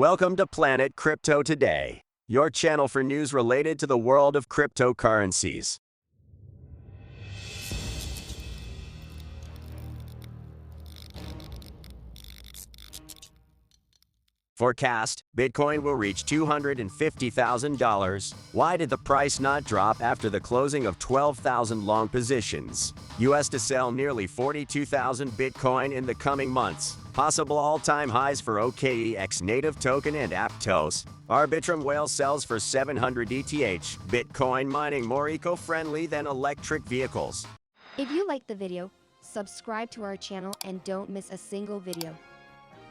Welcome to Planet Crypto Today, your channel for news related to the world of cryptocurrencies. Forecast: Bitcoin will reach $250,000. Why did the price not drop after the closing of 12,000 long positions? US to sell nearly 42,000 Bitcoin in the coming months. Possible all-time highs for OKEX native token and APTOS. ARBITRUM whale sells for 700 ETH. Bitcoin mining more eco-friendly than electric vehicles. If you like the video, subscribe to our channel and don't miss a single video.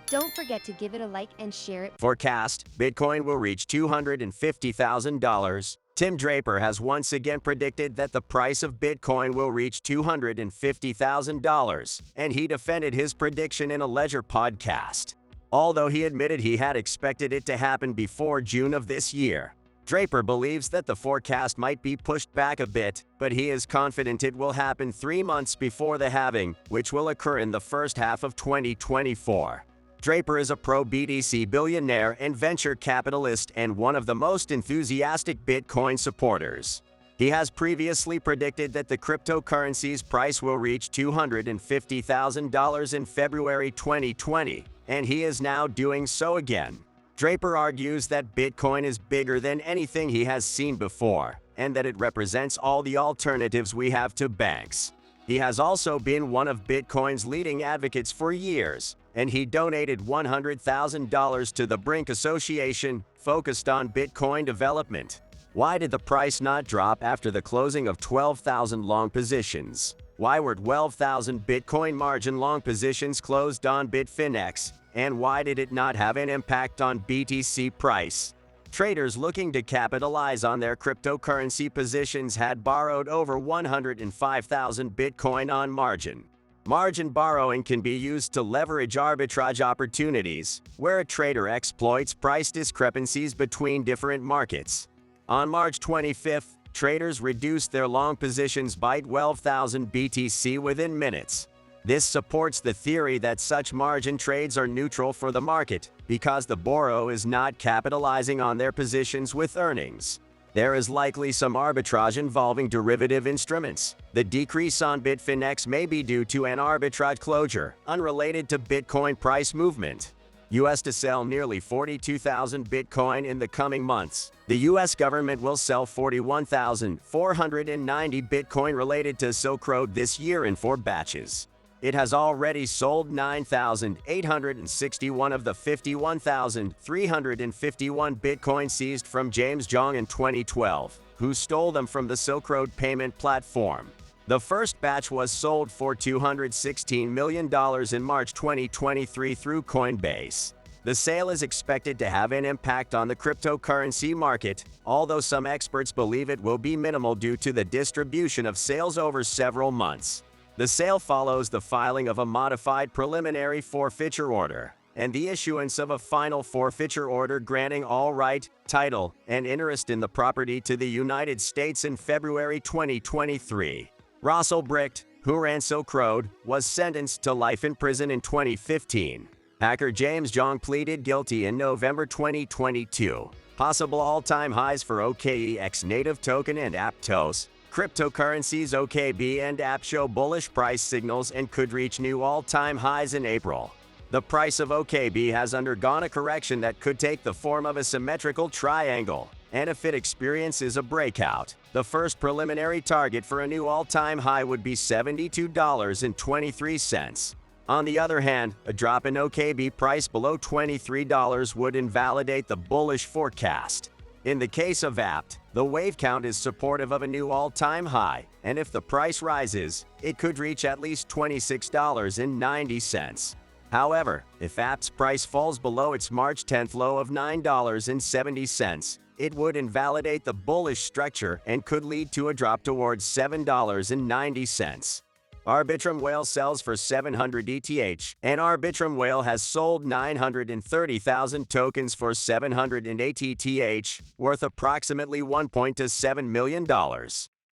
Don't forget to give it a like and share it. Forecast: Bitcoin will reach $250,000. Tim Draper has once again predicted that the price of Bitcoin will reach $250,000, and he defended his prediction in a Ledger podcast. Although he admitted he had expected it to happen before June of this year, Draper believes that the forecast might be pushed back a bit, but he is confident it will happen 3 months before the halving, which will occur in the first half of 2024. Draper is a pro-BTC billionaire and venture capitalist and one of the most enthusiastic Bitcoin supporters. He has previously predicted that the cryptocurrency's price will reach $250,000 in February 2020, and he is now doing so again. Draper argues that Bitcoin is bigger than anything he has seen before, and that it represents all the alternatives we have to banks. He has also been one of Bitcoin's leading advocates for years, and he donated $100,000 to the Brink Association, focused on Bitcoin development. Why did the price not drop after the closing of 12,000 long positions? Why were 12,000 Bitcoin margin long positions closed on Bitfinex, and why did it not have an impact on BTC price? Traders looking to capitalize on their cryptocurrency positions had borrowed over 105,000 Bitcoin on margin. Margin borrowing can be used to leverage arbitrage opportunities, where a trader exploits price discrepancies between different markets. On March 25th, traders reduced their long positions by 12,000 BTC within minutes. This supports the theory that such margin trades are neutral for the market, because the borrower is not capitalizing on their positions with earnings. There is likely some arbitrage involving derivative instruments. The decrease on Bitfinex may be due to an arbitrage closure, unrelated to Bitcoin price movement. US to sell nearly 42,000 Bitcoin in the coming months. The US government will sell 41,490 Bitcoin related to Silk Road this year in 4 batches. It has already sold 9,861 of the 51,351 Bitcoin seized from James Zhong in 2012, who stole them from the Silk Road payment platform. The first batch was sold for $216 million in March 2023 through Coinbase. The sale is expected to have an impact on the cryptocurrency market, although some experts believe it will be minimal due to the distribution of sales over several months. The sale follows the filing of a modified preliminary forfeiture order and the issuance of a final forfeiture order granting all right, title, and interest in the property to the United States in February 2023. Russell Bricht, who ran Silk Road, was sentenced to life in prison in 2015. Hacker James Zhong pleaded guilty in November 2022. Possible all-time highs for OKEX native token and APTOS. Cryptocurrencies OKB and AP show bullish price signals and could reach new all-time highs in April. The price of OKB has undergone a correction that could take the form of a symmetrical triangle, and if it experiences a breakout, the first preliminary target for a new all-time high would be $72.23. On the other hand, a drop in OKB price below $23 would invalidate the bullish forecast. In the case of APT, the wave count is supportive of a new all-time high, and if the price rises, it could reach at least $26.90. However, if APT's price falls below its March 10th low of $9.70, it would invalidate the bullish structure and could lead to a drop towards $7.90. ARBITRUM whale sells for 700 ETH, and ARBITRUM whale has sold 930,000 tokens for 708 ETH, worth approximately $1.27 million.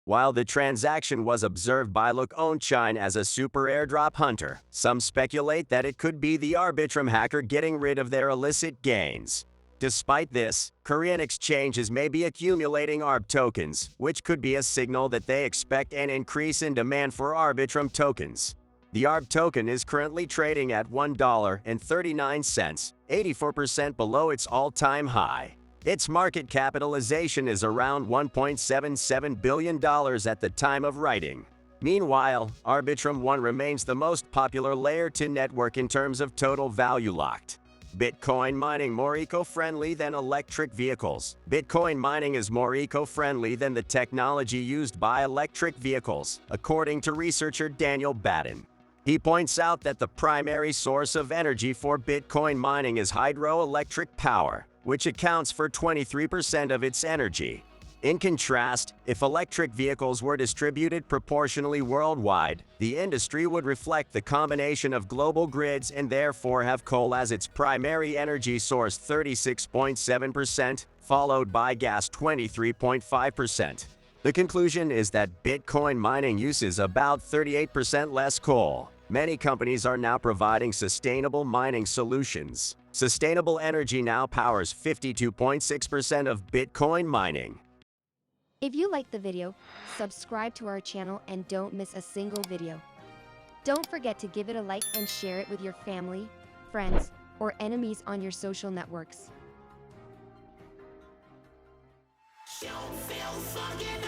While the transaction was observed by Look-on-Chain as a super airdrop hunter, some speculate that it could be the ARBITRUM hacker getting rid of their illicit gains. Despite this, Korean exchanges may be accumulating ARB tokens, which could be a signal that they expect an increase in demand for ARBITRUM tokens. The ARB token is currently trading at $1.39, 84% below its all-time high. Its market capitalization is around $1.77 billion at the time of writing. Meanwhile, ARBITRUM 1 remains the most popular layer 2 network in terms of total value locked. Bitcoin mining more eco-friendly than electric vehicles. Bitcoin mining is more eco-friendly than the technology used by electric vehicles, according to researcher Daniel Batten. He points out that the primary source of energy for Bitcoin mining is hydroelectric power, which accounts for 23% of its energy. In contrast, if electric vehicles were distributed proportionally worldwide, the industry would reflect the combination of global grids and therefore have coal as its primary energy source 36.7%, followed by gas 23.5%. The conclusion is that Bitcoin mining uses about 38% less coal. Many companies are now providing sustainable mining solutions. Sustainable energy now powers 52.6% of Bitcoin mining. If you liked the video, subscribe to our channel and don't miss a single video. Don't forget to give it a like and share it with your family, friends, or enemies on your social networks. Don't feel fucking